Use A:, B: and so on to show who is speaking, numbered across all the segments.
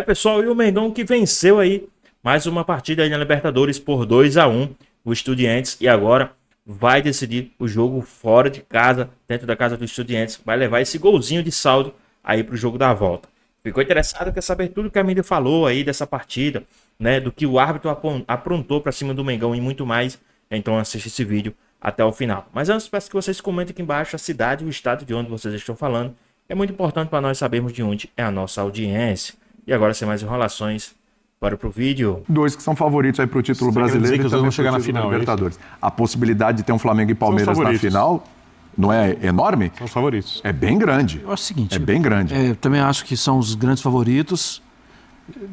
A: Pessoal, e o Mengão que venceu aí mais uma partida aí na Libertadores por 2-1, o Estudiantes, e agora vai decidir o jogo fora de casa, dentro da casa do Estudiantes, vai levar esse golzinho de saldo aí pro jogo da volta. Ficou interessado, quer saber tudo que a mídia falou aí dessa partida, né, do que o árbitro aprontou para cima do Mengão e muito mais, então assiste esse vídeo até o final. Mas antes, peço que vocês comentem aqui embaixo a cidade e o estado de onde vocês estão falando, é muito importante para nós sabermos de onde é a nossa audiência. E agora, sem mais enrolações, bora pro vídeo.
B: Dois que são favoritos aí pro título brasileiro e também chegar na final, Libertadores. A possibilidade de ter um Flamengo e Palmeiras na final não é enorme?
C: São os favoritos.
B: É bem grande.
D: Eu acho o seguinte...
B: É bem grande.
D: Eu também acho que são os grandes favoritos.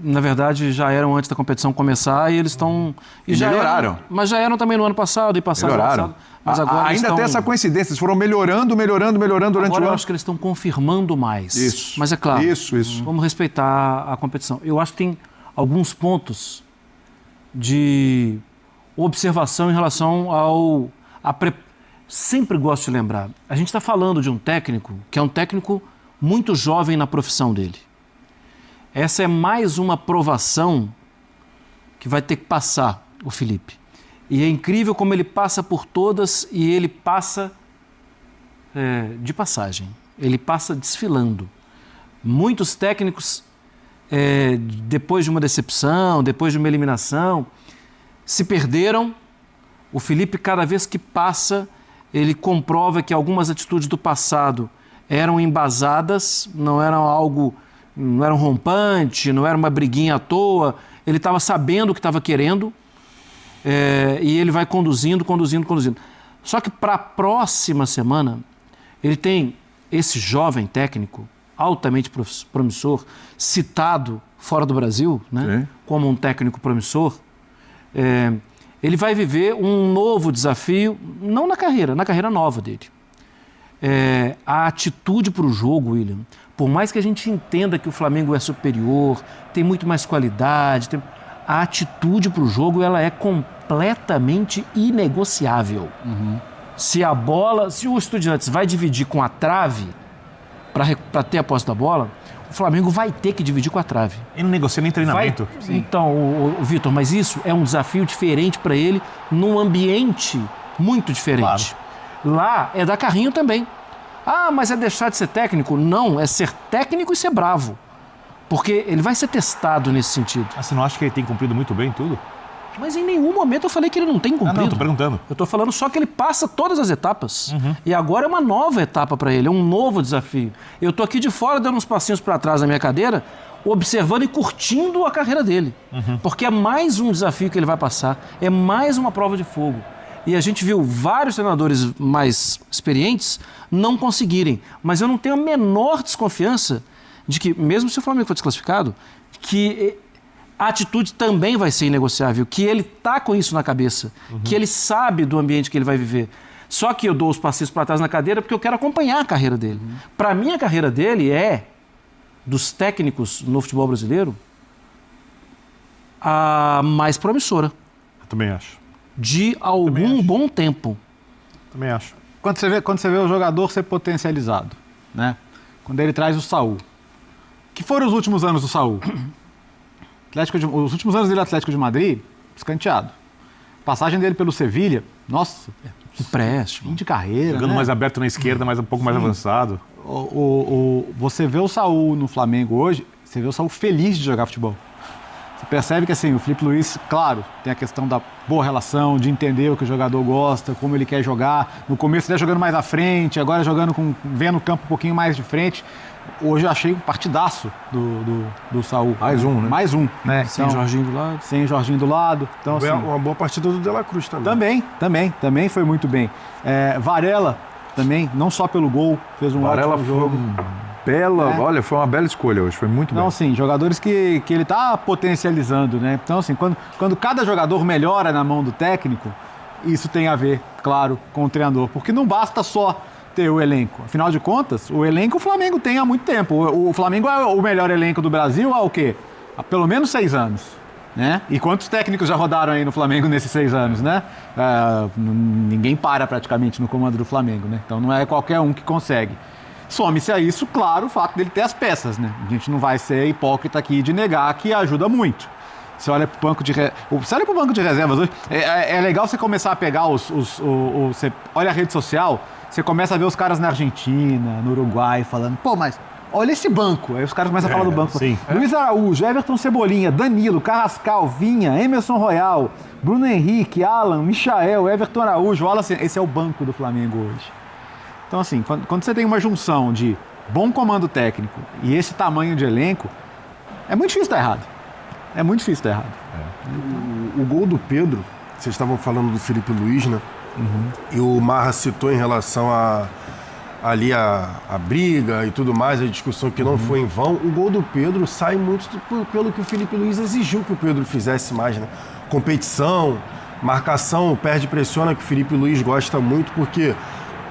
D: Na verdade, já eram antes da competição começar e eles estão...
B: E já melhoraram.
D: Mas já eram também no ano passado e passado.
B: Melhoraram.
D: Mas agora
B: ainda tem essa coincidência, eles foram melhorando durante
D: agora
B: o ano.
D: Eu acho que eles estão confirmando mais.
B: Isso.
D: Mas é claro,
B: Isso.
D: Vamos respeitar a competição. Eu acho que tem alguns pontos de observação em relação ao... Sempre gosto de lembrar, a gente está falando de um técnico que é um técnico muito jovem na profissão dele. Essa é mais uma provação que vai ter que passar o Felipe. E é incrível como ele passa por todas e ele passa de passagem. Ele passa desfilando. Muitos técnicos, depois de uma decepção, depois de uma eliminação, se perderam. O Felipe, cada vez que passa, ele comprova que algumas atitudes do passado eram embasadas, não eram rompante, não era uma briguinha à toa. Ele estava sabendo o que estava querendo. E ele vai conduzindo. Só que para a próxima semana, ele tem esse jovem técnico, altamente promissor, citado fora do Brasil, né, como um técnico promissor. Ele vai viver um novo desafio, não na carreira nova dele. A atitude para o jogo, William, por mais que a gente entenda que o Flamengo é superior, tem muito mais qualidade, a atitude para o jogo ela é completamente inegociável. Se o Estudiantes vai dividir com a trave para ter a posse da bola, o Flamengo vai ter que dividir com a trave.
C: E não negocia nem treinamento.
D: Então, Vitor, mas isso é um desafio diferente para ele num ambiente muito diferente. Claro. Lá é dar carrinho também. Ah, mas é deixar de ser técnico? Não, é ser técnico e ser bravo. Porque ele vai ser testado nesse sentido.
C: Você não acha que ele tem cumprido muito bem tudo?
D: Mas em nenhum momento eu falei que ele não tem cumprido.
C: Não, tô perguntando.
D: Eu tô falando só que ele passa todas as etapas. E agora é uma nova etapa para ele, é um novo desafio. Eu tô aqui de fora dando uns passinhos para trás na minha cadeira, observando e curtindo a carreira dele. Porque é mais um desafio que ele vai passar, é mais uma prova de fogo. E a gente viu vários treinadores mais experientes não conseguirem. Mas eu não tenho a menor desconfiança de que, mesmo se o Flamengo for desclassificado, que a atitude também vai ser inegociável, que ele está com isso na cabeça, que ele sabe do ambiente que ele vai viver. Só que eu dou os passinhos para trás na cadeira porque eu quero acompanhar a carreira dele. Para mim, a carreira dele é, dos técnicos no futebol brasileiro, a mais promissora.
C: Eu também acho.
D: De algum bom tempo.
C: Também acho.
E: Quando você vê o jogador ser potencializado, né? Quando ele traz o Saúl. Que foram os últimos anos do Saúl? Os últimos anos dele no Atlético de Madrid, escanteado. Passagem dele pelo Sevilha, nossa,
D: empréstimo.
E: Fim de carreira.
C: Jogando
E: né?
C: mais aberto na esquerda, mas um pouco mais avançado.
E: Você vê o Saúl no Flamengo hoje, você vê o Saúl feliz de jogar futebol. Você percebe que assim, o Felipe Luiz, claro, tem a questão da boa relação, de entender o que o jogador gosta, como ele quer jogar. No começo ele ia jogando mais à frente, agora vendo o campo um pouquinho mais de frente. Hoje eu achei um partidaço do Saúl.
B: Mais um, né?
E: Mais um, né?
D: Sem Jorginho do lado.
E: Sem Jorginho do lado. Então, assim,
F: uma boa partida do De La Cruz também.
E: Também foi muito bem. Varela também, não só pelo gol, fez um ótimo jogo.
B: Olha, foi uma bela escolha hoje, foi muito bem.
E: Não, sim, jogadores que ele está potencializando, né? Então, assim, quando cada jogador melhora na mão do técnico, isso tem a ver, claro, com o treinador. Porque não basta só ter o elenco. Afinal de contas, o elenco o Flamengo tem há muito tempo. O Flamengo é o melhor elenco do Brasil há o quê? Há pelo menos 6 anos. Né? E quantos técnicos já rodaram aí no Flamengo nesses 6 anos, né? Ninguém para praticamente no comando do Flamengo, né? Então não é qualquer um que consegue. Some-se a isso, claro, o fato dele ter as peças, né? A gente não vai ser hipócrita aqui de negar que ajuda muito. Você olha para o banco de reservas hoje, é legal você começar a pegar você olha a rede social, você começa a ver os caras na Argentina, no Uruguai, falando, pô, mas olha esse banco. Aí os caras começam a falar do banco.
C: Sim.
E: Luiz Araújo, Everton Cebolinha, Danilo, Carrascal, Vinha, Emerson Royal, Bruno Henrique, Alan, Michael, Everton Araújo, Wallace, esse é o banco do Flamengo hoje. Então, assim, quando você tem uma junção de bom comando técnico e esse tamanho de elenco, é muito difícil estar errado. É muito difícil estar errado.
F: O gol do Pedro, vocês estavam falando do Felipe Luiz, né? E o Marra citou em relação a briga e tudo mais, a discussão que não foi em vão. O gol do Pedro sai muito pelo que o Felipe Luiz exigiu que o Pedro fizesse mais, né? Competição, marcação, perde e pressiona, que o Felipe Luiz gosta muito, porque,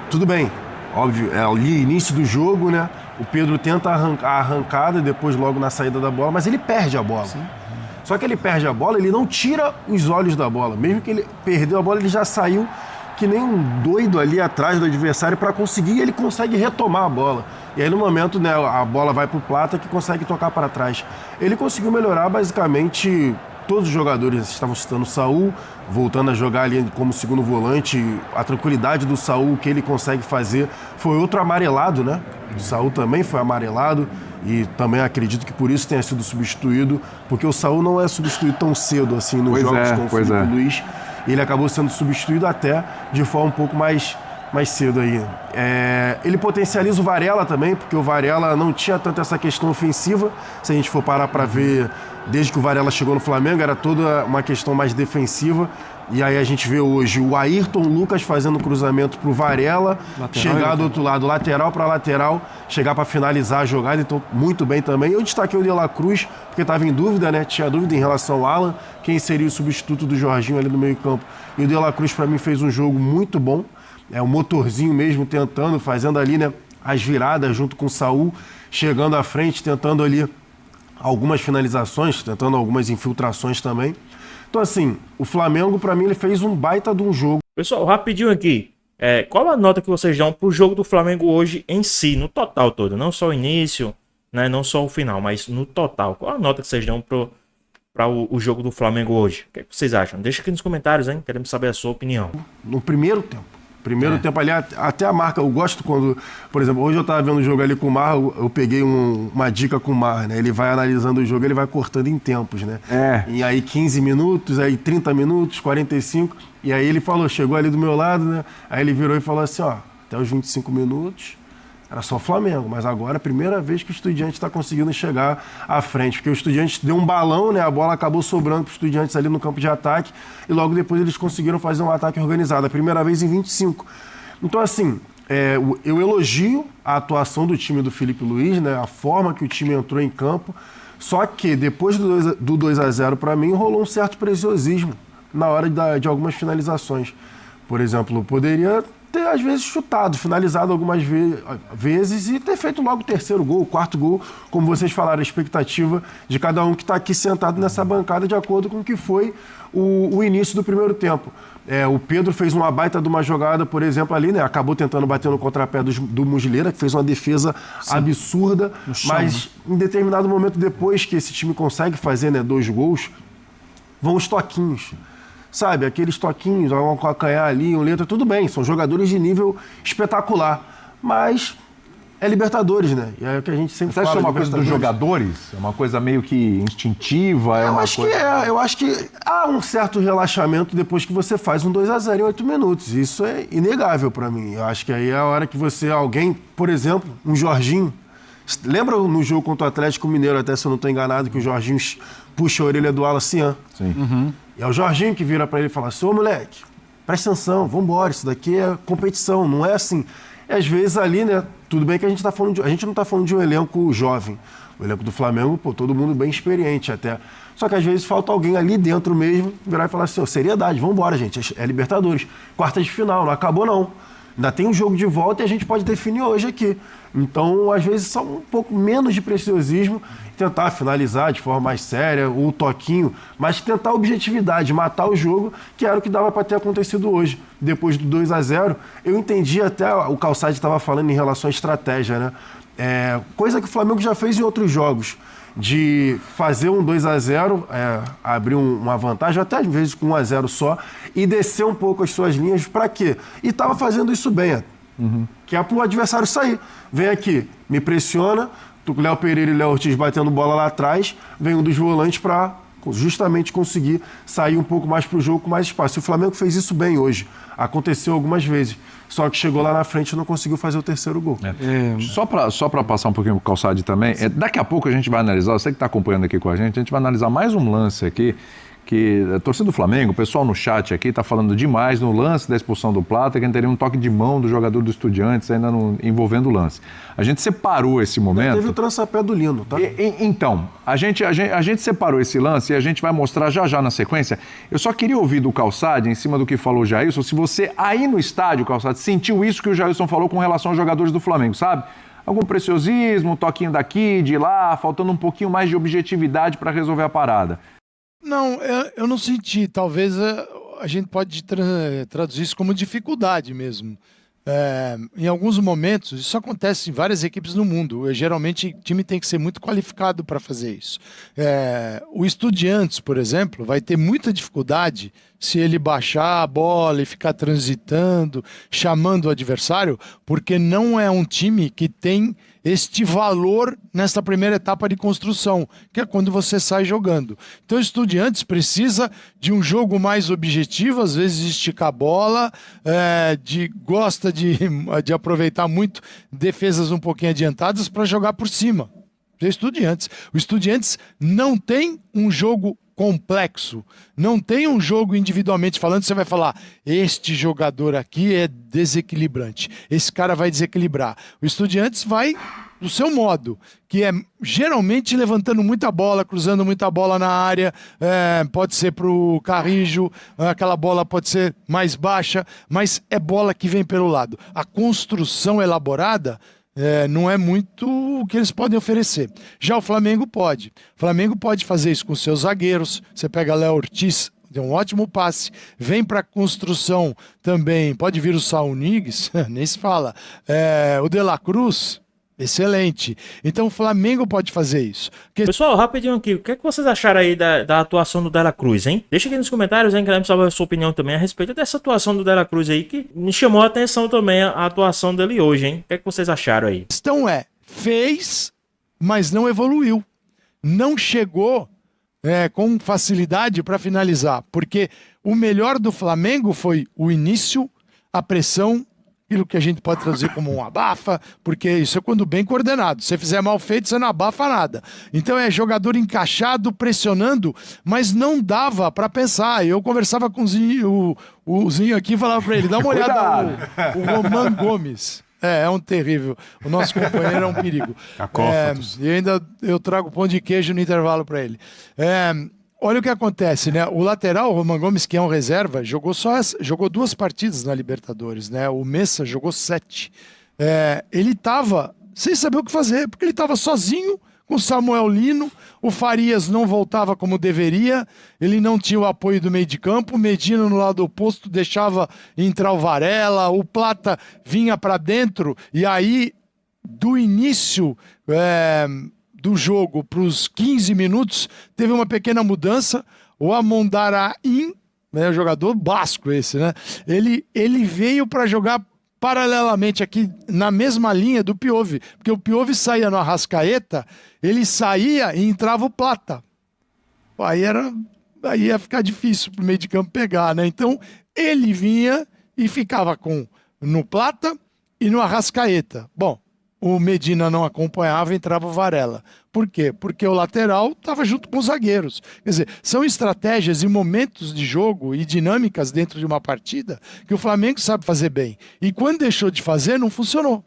F: tudo bem, óbvio, é ali início do jogo, né? O Pedro tenta a arrancada, depois logo na saída da bola, mas ele perde a bola. Sim. Só que ele perde a bola, ele não tira os olhos da bola. Mesmo que ele perdeu a bola, ele já saiu que nem um doido ali atrás do adversário para conseguir, e ele consegue retomar a bola. E aí no momento, né, a bola vai pro Plata, que consegue tocar para trás. Ele conseguiu melhorar basicamente todos os jogadores. Estavam citando o Saul, voltando a jogar ali como segundo volante, a tranquilidade do Saul, o que ele consegue fazer. Foi outro amarelado, né? O Saul também foi amarelado. E também acredito que por isso tenha sido substituído, porque o Saul não é substituído tão cedo assim nos jogos com o Felipe Luiz. Ele acabou sendo substituído até de forma um pouco mais cedo aí. Ele potencializa o Varela também, porque o Varela não tinha tanto essa questão ofensiva. Se a gente for parar para ver, desde que o Varela chegou no Flamengo, era toda uma questão mais defensiva. E aí a gente vê hoje o Ayrton Lucas fazendo cruzamento pro Varela, chegar do outro lado, lateral para lateral, chegar para finalizar a jogada, então muito bem também. Eu destaquei o De La Cruz, porque estava em dúvida, né? Tinha dúvida em relação ao Alan, quem seria o substituto do Jorginho ali no meio campo. E o De La Cruz para mim fez um jogo muito bom, um motorzinho mesmo, tentando, fazendo ali, né, as viradas junto com o Saul, chegando à frente, tentando ali algumas finalizações, tentando algumas infiltrações também. Então, assim, o Flamengo, pra mim, ele fez um baita de um jogo.
A: Pessoal, rapidinho aqui. Qual a nota que vocês dão pro jogo do Flamengo hoje em si, no total todo? Não só o início, né? Não só o final, mas no total. Qual a nota que vocês dão para o jogo do Flamengo hoje? O que vocês acham? Deixa aqui nos comentários, hein? Queremos saber a sua opinião.
F: No primeiro tempo. Tempo ali, até a marca, eu gosto quando, por exemplo, hoje eu estava vendo o jogo ali com o Mar, eu peguei uma dica com o Mar, né? Ele vai analisando o jogo, ele vai cortando em tempos, né? E aí 15 minutos, aí 30 minutos, 45, e aí ele falou, chegou ali do meu lado, né? Aí ele virou e falou assim, até os 25 minutos era só Flamengo, mas agora é a primeira vez que o Estudiantes está conseguindo chegar à frente, porque o Estudiantes deu um balão, né? A bola acabou sobrando para os Estudiantes ali no campo de ataque e logo depois eles conseguiram fazer um ataque organizado, a primeira vez em 25. Então, assim, eu elogio a atuação do time do Felipe Luiz, né? A forma que o time entrou em campo, só que depois do 2-0, para mim, rolou um certo preciosismo na hora de algumas finalizações. Por exemplo, poderia ter, às vezes, chutado, finalizado algumas vezes e ter feito logo o terceiro gol, o quarto gol, como vocês falaram, a expectativa de cada um que está aqui sentado nessa bancada de acordo com o que foi o início do primeiro tempo. O Pedro fez uma baita de uma jogada, por exemplo, ali, né? Acabou tentando bater no contrapé do Muslera, que fez uma defesa absurda, mas em determinado momento, depois que esse time consegue fazer, né, 2 gols, vão os toquinhos. Sabe, aqueles toquinhos, um calcanhar ali, um letra, tudo bem, são jogadores de nível espetacular, mas é Libertadores, né? E é o que a gente sempre fala.
B: Você acha que é uma coisa dos jogadores? É uma coisa meio que instintiva?
F: Eu acho que há um certo relaxamento depois que você faz um 2-0 em 8 minutos. Isso é inegável pra mim. Eu acho que aí é a hora que alguém, por exemplo, um Jorginho, lembra no jogo contra o Atlético Mineiro, até se eu não estou enganado, que o Jorginho puxa a orelha do Alacian? Sim. E é o Jorginho que vira para ele e fala assim, ô moleque, presta atenção, vambora, isso daqui é competição, não é assim. E às vezes ali, né, tudo bem que a gente não está falando de um elenco jovem. O elenco do Flamengo, todo mundo bem experiente até. Só que às vezes falta alguém ali dentro mesmo virar e falar assim, seriedade, vambora, gente, é Libertadores. Quarta de final, não acabou não. Ainda tem um jogo de volta e a gente pode definir hoje aqui. Então, às vezes, só um pouco menos de preciosismo, tentar finalizar de forma mais séria, o toquinho, mas tentar objetividade, matar o jogo, que era o que dava para ter acontecido hoje. Depois do 2-0, eu entendi até, o Calçade estava falando em relação à estratégia, né? Coisa que o Flamengo já fez em outros jogos, de fazer um 2-0, abrir uma vantagem, até às vezes com 1-0 só, e descer um pouco as suas linhas, para quê? E estava fazendo isso bem, que é para o adversário sair. Vem aqui, me pressiona, o Léo Pereira e o Léo Ortiz batendo bola lá atrás, vem um dos volantes para justamente conseguir sair um pouco mais para o jogo com mais espaço. E o Flamengo fez isso bem hoje. Aconteceu algumas vezes. Só que chegou lá na frente e não conseguiu fazer o terceiro gol.
B: Só para passar um pouquinho pro Calçade também, daqui a pouco a gente vai analisar, você que está acompanhando aqui com a gente vai analisar mais um lance aqui, que a torcida do Flamengo, o pessoal no chat aqui está falando demais no lance da expulsão do Plata, que teria um toque de mão do jogador do Estudiantes ainda envolvendo o lance. A gente separou esse momento...
F: Teve o trançapé do Lino, tá?
B: Então, a gente separou esse lance e a gente vai mostrar já na sequência. Eu só queria ouvir do Calçade, em cima do que falou o Jailson, se você aí no estádio, Calçade, sentiu isso que o Jailson falou com relação aos jogadores do Flamengo, sabe? Algum preciosismo, um toquinho daqui, de lá, faltando um pouquinho mais de objetividade para resolver a parada.
G: Não, eu não senti. Talvez a gente pode traduzir isso como dificuldade mesmo. Em alguns momentos, isso acontece em várias equipes no mundo. Geralmente, o time tem que ser muito qualificado para fazer isso. O Estudiantes, por exemplo, vai ter muita dificuldade se ele baixar a bola e ficar transitando, chamando o adversário, porque não é um time que tem este valor nessa primeira etapa de construção, que é quando você sai jogando. Então o Estudiantes precisa de um jogo mais objetivo, às vezes esticar a bola, gosta de aproveitar muito defesas um pouquinho adiantadas para jogar por cima. O Estudiantes não tem um jogo complexo, não tem um jogo individualmente falando, você vai falar, este jogador aqui é desequilibrante, esse cara vai desequilibrar. O Estudiantes vai do seu modo, que é geralmente levantando muita bola, cruzando muita bola na área, pode ser para o Carrijo, aquela bola pode ser mais baixa, mas é bola que vem pelo lado. A construção elaborada não é muito o que eles podem oferecer. Já o Flamengo pode. O Flamengo pode fazer isso com seus zagueiros. Você pega Léo Ortiz, deu um ótimo passe, vem para a construção também. Pode vir o Saul Niguez, nem se fala. O De La Cruz, excelente. Então o Flamengo pode fazer isso.
A: Pessoal, rapidinho aqui, o que é que vocês acharam aí da atuação do De La Cruz, hein? Deixa aqui nos comentários, hein, queremos saber a sua opinião também a respeito dessa atuação do De La Cruz aí, que me chamou a atenção também a atuação dele hoje, hein? O que é que vocês acharam aí?
G: A questão fez, mas não evoluiu. Não chegou com facilidade para finalizar, porque o melhor do Flamengo foi o início, a pressão, aquilo que a gente pode traduzir como um abafa, porque isso é quando bem coordenado. Se você fizer mal feito, você não abafa nada. Então é jogador encaixado, pressionando, mas não dava para pensar. Eu conversava com o Zinho aqui e falava para ele, dá uma olhada no Roman Gomes. É um terrível. O nosso companheiro é um perigo. E ainda eu trago pão de queijo no intervalo para ele. Olha o que acontece, né? O lateral, o Roman Gomes, que é um reserva, jogou 2 partidas na Libertadores, né? O Messa jogou 7. Ele estava sem saber o que fazer, porque ele estava sozinho com o Samuel Lino, o Farias não voltava como deveria, ele não tinha o apoio do meio de campo, o Medina no lado oposto deixava entrar o Varela, o Plata vinha para dentro, e aí, do início do jogo para os 15 minutos, teve uma pequena mudança. O Amondarain, o jogador basco esse, né? Ele veio para jogar paralelamente aqui na mesma linha do Piovvi, porque o Piovvi saía no Arrascaeta, ele saía e entrava o Plata. Aí ia ficar difícil para o meio de campo pegar, né? Então ele vinha e ficava no Plata e no Arrascaeta. Bom, o Medina não acompanhava, entrava o Varela. Por quê? Porque o lateral estava junto com os zagueiros. Quer dizer, são estratégias e momentos de jogo e dinâmicas dentro de uma partida que o Flamengo sabe fazer bem. E quando deixou de fazer, não funcionou.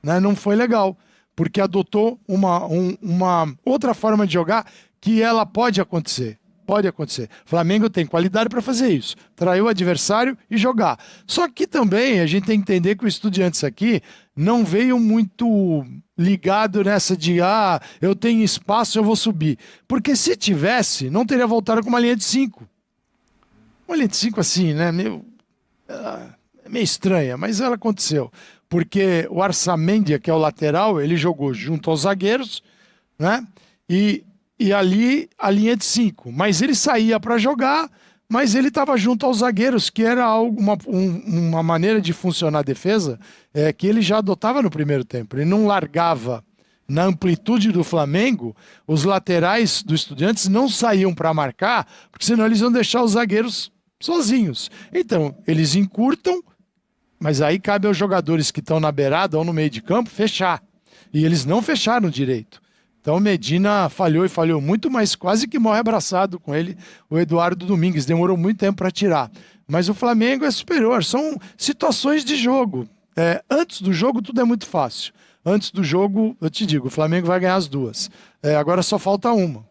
G: Né? Não foi legal, porque adotou uma outra forma de jogar que ela pode acontecer. Pode acontecer. Flamengo tem qualidade para fazer isso. Trair o adversário e jogar. Só que também a gente tem que entender que o Estudiantes aqui não veio muito ligado nessa de eu tenho espaço, eu vou subir. Porque se tivesse, não teria voltado com uma linha de 5. Uma linha de 5 assim, né? Meio estranha, mas ela aconteceu. Porque o Arsamendia, que é o lateral, ele jogou junto aos zagueiros, né? E ali a linha de 5. Mas ele saía para jogar, mas ele estava junto aos zagueiros, que era uma maneira de funcionar a defesa que ele já adotava no primeiro tempo. Ele não largava na amplitude do Flamengo, os laterais do Estudiantes não saíam para marcar, porque senão eles iam deixar os zagueiros sozinhos. Então, eles encurtam, mas aí cabe aos jogadores que estão na beirada ou no meio de campo fechar. E eles não fecharam direito. Então, Medina falhou e falhou muito, mas quase que morre abraçado com ele o Eduardo Domingues. Demorou muito tempo para tirar. Mas o Flamengo é superior. São situações de jogo. Antes do jogo, tudo é muito fácil. Antes do jogo, eu te digo, o Flamengo vai ganhar as duas. Agora só falta uma.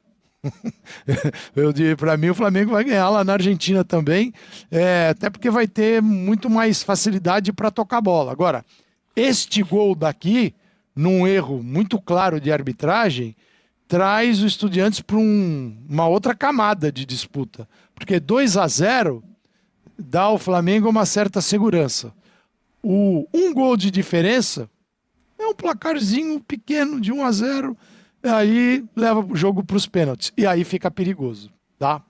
G: Para mim, o Flamengo vai ganhar lá na Argentina também. Até porque vai ter muito mais facilidade para tocar a bola. Agora, este gol daqui, num erro muito claro de arbitragem, traz o Estudiantes para uma outra camada de disputa. Porque 2-0 dá ao Flamengo uma certa segurança. Um gol de diferença é um placarzinho pequeno de 1-0, aí leva o jogo para os pênaltis. E aí fica perigoso, tá?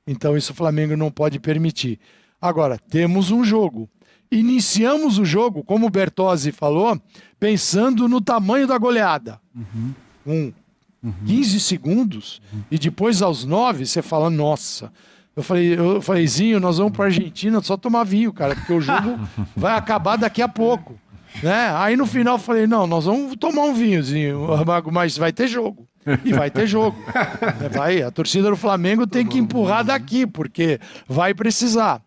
G: Então isso o Flamengo não pode permitir. Agora, temos um jogo. Iniciamos o jogo, como o Bertozzi falou, pensando no tamanho da goleada. 15 segundos, e depois aos 9, você fala, nossa. Eu falei, Zinho, nós vamos para a Argentina só tomar vinho, cara, porque o jogo vai acabar daqui a pouco. Né? Aí no final eu falei, não, nós vamos tomar um vinhozinho, mas vai ter jogo. E vai ter jogo. A torcida do Flamengo tem que empurrar daqui, porque vai precisar.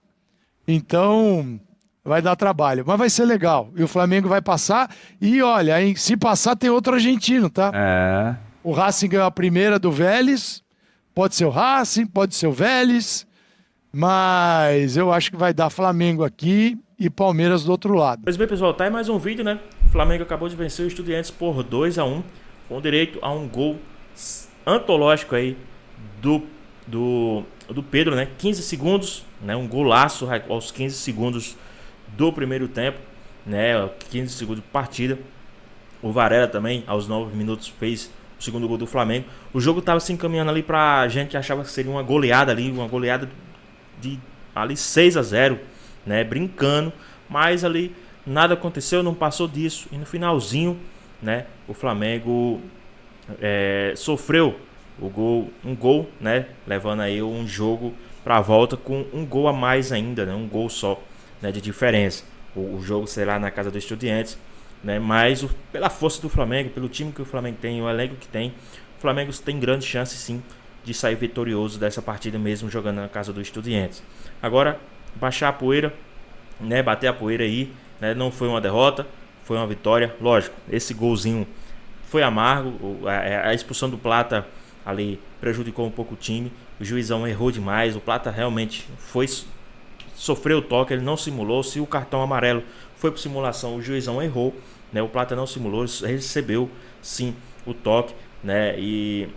G: Então, vai dar trabalho. Mas vai ser legal. E o Flamengo vai passar. E olha, hein, se passar tem outro argentino, tá? O Racing ganhou a primeira do Vélez. Pode ser o Racing, pode ser o Vélez. Mas eu acho que vai dar Flamengo aqui e Palmeiras do outro lado.
A: Pois bem, pessoal, tá aí mais um vídeo, né? O Flamengo acabou de vencer o Estudiantes por 2-1, com direito a um gol antológico aí do Pedro, né? 15 segundos, né? Um golaço aos 15 segundos do primeiro tempo, né? 15 segundos de partida. O Varela também, aos 9 minutos, fez o segundo gol do Flamengo. O jogo tava se encaminhando ali pra gente que achava que seria uma goleada ali, uma goleada de ali 6-0, né, brincando, mas ali nada aconteceu, não passou disso, e no finalzinho, né, o Flamengo sofreu um gol, né, levando aí um jogo para a volta com um gol a mais ainda, né, um gol só, né, de diferença. O jogo será na casa do Estudiantes, né, mas pela força do Flamengo, pelo time que o Flamengo tem, o elenco que tem, o Flamengo tem grande chance sim de sair vitorioso dessa partida mesmo jogando na casa do Estudiantes. Agora, baixar a poeira, né, bater a poeira aí, né, não foi uma derrota, foi uma vitória. Lógico, esse golzinho foi amargo, a expulsão do Plata ali prejudicou um pouco o time, o juizão errou demais, o Plata realmente sofreu o toque, ele não simulou. Se o cartão amarelo foi por simulação, o juizão errou, né, o Plata não simulou, ele recebeu sim o toque, né, e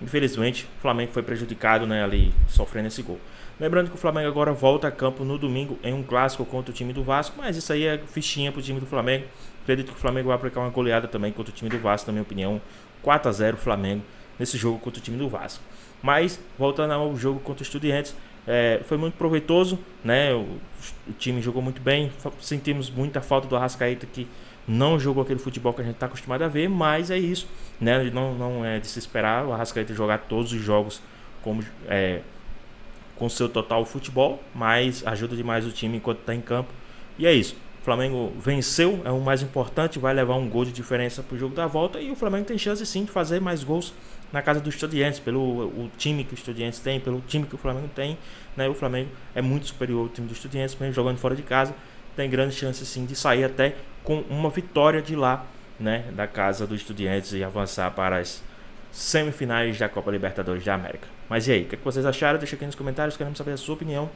A: infelizmente o Flamengo foi prejudicado, né, ali sofrendo esse gol. Lembrando que o Flamengo agora volta a campo no domingo em um clássico contra o time do Vasco, mas isso aí é fichinha pro time do Flamengo. Acredito que o Flamengo vai aplicar uma goleada também contra o time do Vasco, na minha opinião, 4-0 Flamengo nesse jogo contra o time do Vasco. Mas voltando ao jogo contra o Estudiantes, foi muito proveitoso, né? O time jogou muito bem, sentimos muita falta do Arrascaeta, que não jogou aquele futebol que a gente está acostumado a ver, mas é isso, né? Não é de se esperar o Arrascaeta jogar todos os jogos com seu total futebol, mas ajuda demais o time enquanto está em campo. E é isso, o Flamengo venceu, é o mais importante, vai levar um gol de diferença para o jogo da volta, e o Flamengo tem chance sim de fazer mais gols na casa dos Estudiantes, pelo o time que o Estudiantes tem, pelo time que o Flamengo tem, né? O Flamengo é muito superior ao time do Estudiantes, mesmo jogando fora de casa, tem grande chance sim de sair até com uma vitória de lá, né, da casa do Estudiantes, e avançar para as semifinais da Copa Libertadores da América. Mas e aí, o que vocês acharam? Deixa aqui nos comentários, queremos saber a sua opinião.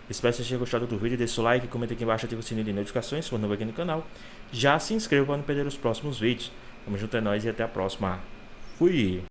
A: Espero que vocês tenham gostado do vídeo, deixa o like, comenta aqui embaixo, ativa o sininho de notificações se for novo aqui no canal. Já se inscreva para não perder os próximos vídeos. Tamo junto, é nóis e até a próxima. Fui!